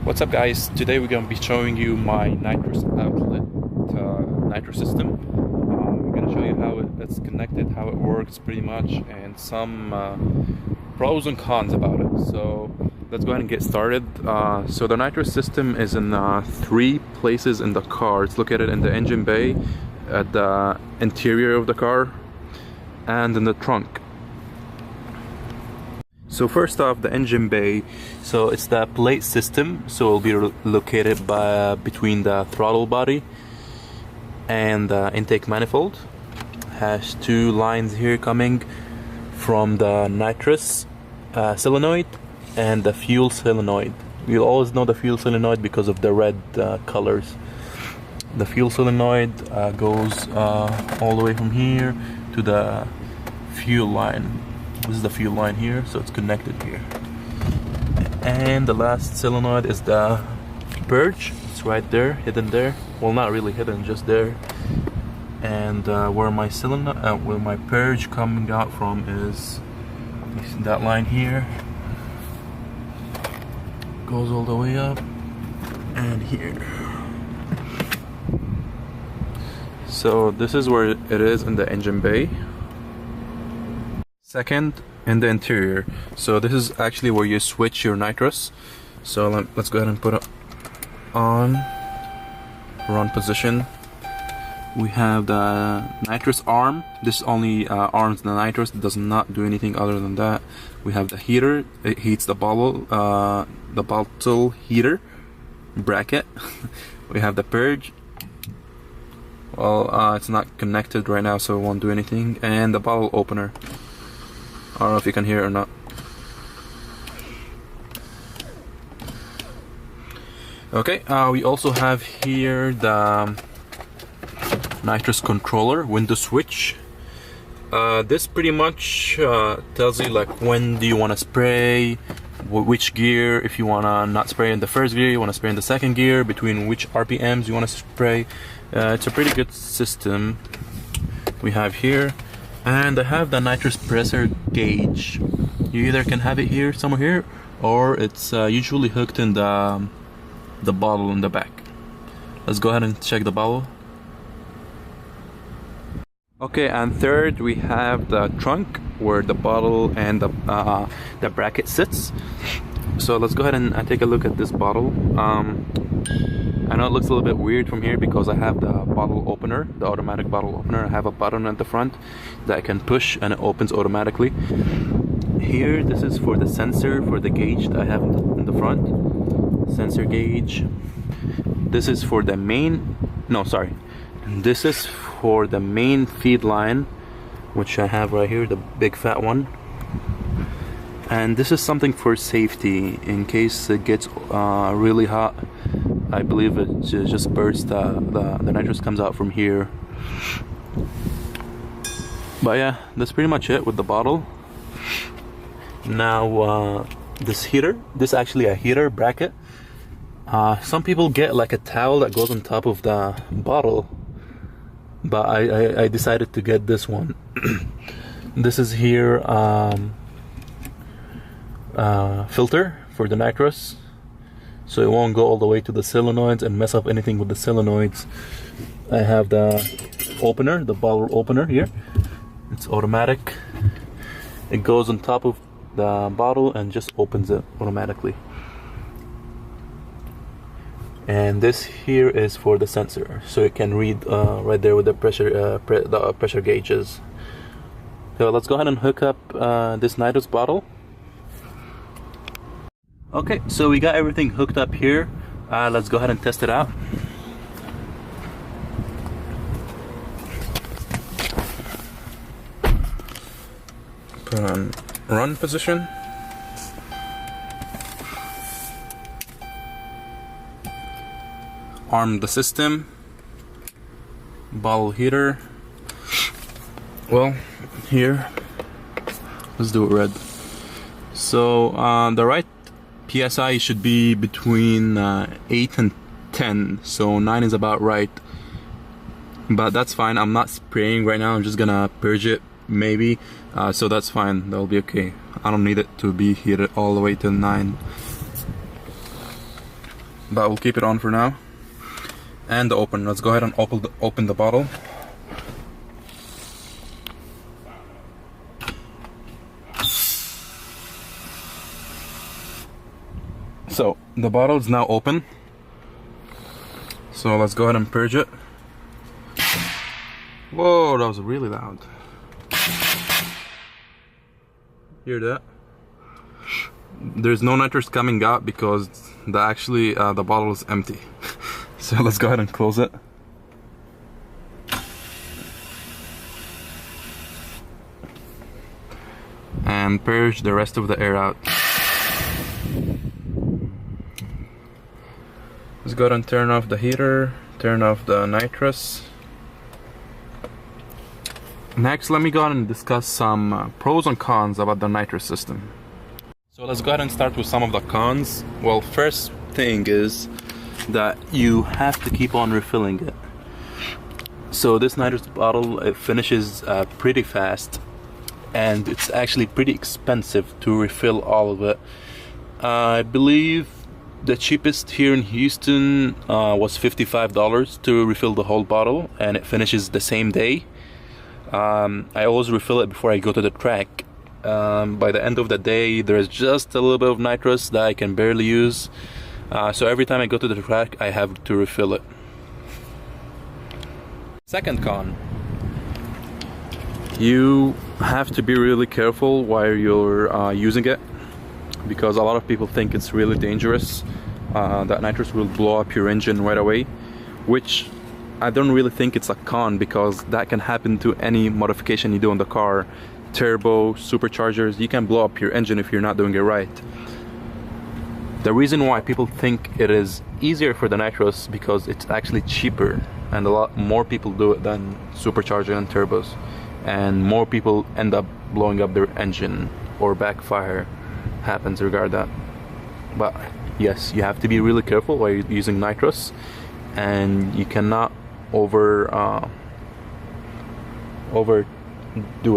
What's up, guys? Today we're going to be showing you my nitrous outlet nitro system. We're going to show you how it's connected, how it works pretty much, and some pros and cons about it. So let's go ahead and get started. So the nitrous system is in 3 places in the car. It's located in the engine bay, at the interior of the car, and in the trunk. So first off, the engine bay. So it's the plate system, so it'll be located between the throttle body and the intake manifold. Has 2 lines here coming from the nitrous solenoid and the fuel solenoid. You'll always know the fuel solenoid because of the red colors. The fuel solenoid goes all the way from here to the fuel line. This is the fuel line here, so it's connected here. And the last solenoid is the purge. It's right there, hidden there. Well, not really hidden, just there. And where my purge coming out from is that line here. Goes all the way up and here. So this is where it is in the engine bay. Second, in the interior. So this is actually where you switch your nitrous. So let's go ahead and put it on. Run position. We have the nitrous arm. This only arms the nitrous. It does not do anything other than that. We have the heater. It heats the bottle heater bracket. We have the purge. Well, it's not connected right now, so it won't do anything. And the bottle opener. I don't know if you can hear it or not. Okay, we also have here the Nitrous Controller window switch. This pretty much tells you like when do you want to spray, which gear, if you want to not spray in the first gear, you want to spray in the second gear, between which RPMs you want to spray. It's a pretty good system we have here. And I have the nitrous pressure gauge. You either can have it here, somewhere here, or it's usually hooked in the bottle in the back. Let's go ahead and check the bottle. Okay, and third we have the trunk where the bottle and the bracket sits. So let's go ahead and take a look at this bottle. I know it looks a little bit weird from here because I have the bottle opener, the automatic bottle opener. I have a button at the front that I can push and it opens automatically. Here, this is for the sensor for the gauge that I have in the front. Sensor gauge. This is for the main, this is for the main feed line, which I have right here, the big fat one. And this is something for safety in case it gets really hot. I believe it just bursts, the nitrous comes out from here. But yeah, that's pretty much it with the bottle. Now this heater, this is actually a heater bracket. Some people get like a towel that goes on top of the bottle, but I decided to get this one. This is here filter for the nitrous, so it won't go all the way to the solenoids and mess up anything with the solenoids. I have the opener, the bottle opener here. It's automatic. It goes on top of the bottle and just opens it automatically. And this here is for the sensor, so it can read right there with the pressure gauges. So let's go ahead and hook up this nitrous bottle. Okay, so we got everything hooked up here. Let's go ahead and test it out. Put on run position. Arm the system. Bottle heater. Well, here, let's do it red. So the right PSI should be between 8 and 10, so 9 is about right, but that's fine. I'm not spraying right now, I'm just gonna purge it maybe, so that's fine, that'll be okay. I don't need it to be heated all the way to 9. but we'll keep it on for now. And the open. Let's go ahead and open the bottle. So the bottle is now open. So let's go ahead and purge it. Whoa, that was really loud. Hear that? There's no nitrous coming out because the bottle is empty. So let's go ahead and close it. And purge the rest of the air out. Let's go ahead and turn off the heater, turn off the nitrous. Next, let me go ahead and discuss some pros and cons about the nitrous system. So let's go ahead and start with some of the cons. Well, first thing is that you have to keep on refilling it. So this nitrous bottle, it finishes pretty fast, and it's actually pretty expensive to refill all of it. I believe the cheapest here in Houston was $55 to refill the whole bottle, and it finishes the same day. I always refill it before I go to the track. By the end of the day, there's just a little bit of nitrous that I can barely use. So every time I go to the track, I have to refill it. Second con, you have to be really careful while you're using it, because a lot of people think it's really dangerous, that nitrous will blow up your engine right away, which I don't really think it's a con, because that can happen to any modification you do on the car. Turbo, superchargers, you can blow up your engine if you're not doing it right. The reason why people think it is easier for the nitrous because it's actually cheaper, and a lot more people do it than supercharger and turbos, and more people end up blowing up their engine, or backfire happens regarding that. But yes, you have to be really careful while you're using nitrous, and you cannot overdo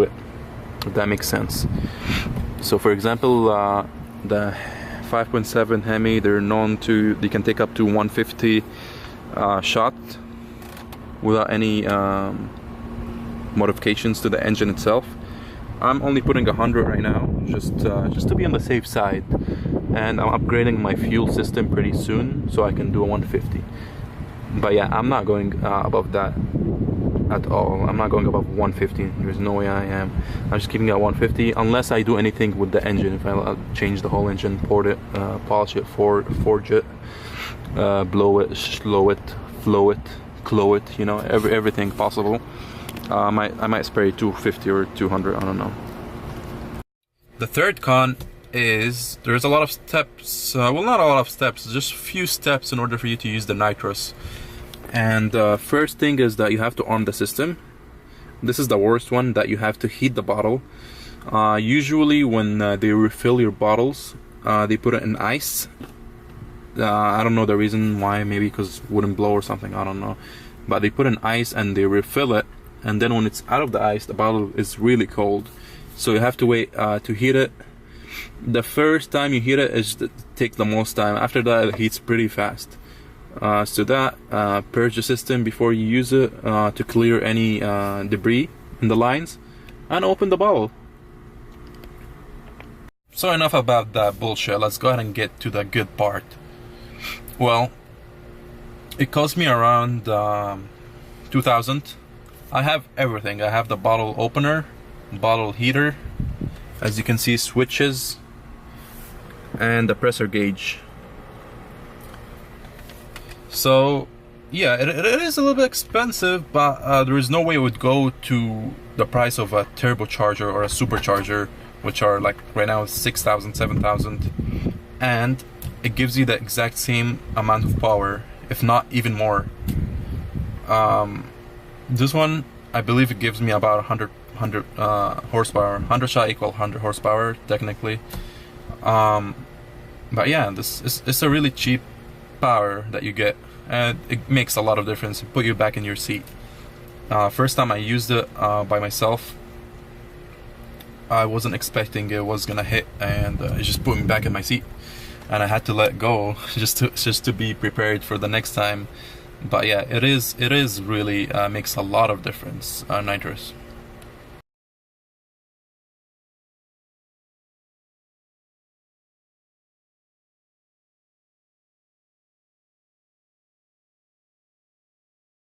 it, if that makes sense. So for example, the 5.7 Hemi, they're known to, they can take up to 150 shot without any modifications to the engine itself. I'm only putting 100 right now, just to be on the safe side, and I'm upgrading my fuel system pretty soon so I can do a 150. But yeah, I'm not going above that at all. I'm not going above 150. There's no way I am. I'm just keeping it at 150 unless I do anything with the engine. If I change the whole engine, port it, polish it, forge it, blow it, slow it, flow it, clo it, you know, everything possible. I might spray 250 or 200, I don't know. The third con is there's a lot of steps, well, not a lot of steps, just a few steps in order for you to use the nitrous. And first thing is that you have to arm the system. This is the worst one, that you have to heat the bottle. Usually when they refill your bottles, they put it in ice. I don't know the reason why, maybe because it wouldn't blow or something, I don't know. But they put in ice and they refill it, and then when it's out of the ice, the bottle is really cold. So you have to wait to heat it. The first time you heat it takes the most time. After that, it heats pretty fast. So that purge the system before you use it to clear any debris in the lines, and open the bottle. So enough about that bullshit. Let's go ahead and get to the good part. Well, it cost me around $2,000. I have everything. I have the bottle opener, bottle heater, as you can see, switches, and the pressure gauge. So yeah, it is a little bit expensive, but there is no way it would go to the price of a turbocharger or a supercharger, which are like right now 6,000, 7,000, and it gives you the exact same amount of power, if not even more. This one, I believe it gives me about 100 horsepower. 100 shot equal 100 horsepower technically. But yeah, it's a really cheap power that you get, and it makes a lot of difference. It put you back in your seat. First time I used it by myself, I wasn't expecting it was gonna hit, and it just put me back in my seat. and I had to let go just to be prepared for the next time. But yeah, it is really makes a lot of difference, nitrous.